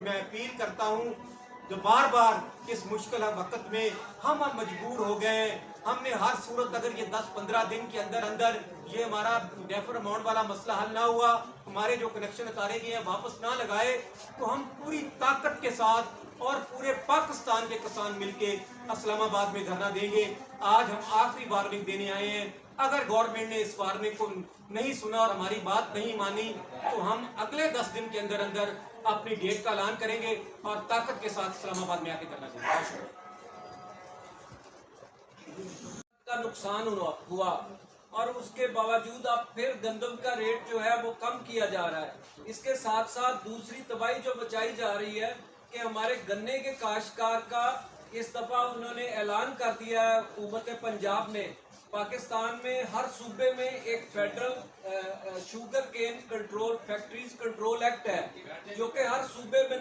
میں اپیل کرتا ہوں جو بار بار اس مشکل وقت میں ہم مجبور ہو گئے، ہم نے ہر صورت اگر یہ 10-15 دن کے اندر اندر یہ ہمارا ڈیفر اماؤنٹ والا مسئلہ حل نہ ہوا، ہمارے جو کنیکشن اتارے گئے ہیں واپس نہ لگائے، تو ہم پوری طاقت کے ساتھ اور پورے پاکستان کے کسان مل کے اسلام آباد میں دھرنا دیں گے۔ آج ہم آخری وارننگ دینے آئے ہیں، اگر گورنمنٹ نے اس وارننگ کو نہیں سنا اور ہماری بات نہیں مانی تو ہم اگلے 10 دن کے اندر اندر اپنی ڈیٹ کا اعلان کریں گے اور طاقت کے ساتھ اسلام آباد میں آ کے کرنا چاہیے۔ کا نقصان ہوا اور اس کے باوجود اب پھر گندم کا ریٹ جو ہے وہ کم کیا جا رہا ہے۔ اس کے ساتھ ساتھ دوسری تباہی جو بچائی جا رہی ہے کہ ہمارے گنے کے کاشتکار کا اس دفعہ انہوں نے اعلان کر دیا ہے حکومت پنجاب نے، پاکستان میں ہر صوبے میں ایک federal sugar cane control factories control act ہے جو کہ ہر صوبے میں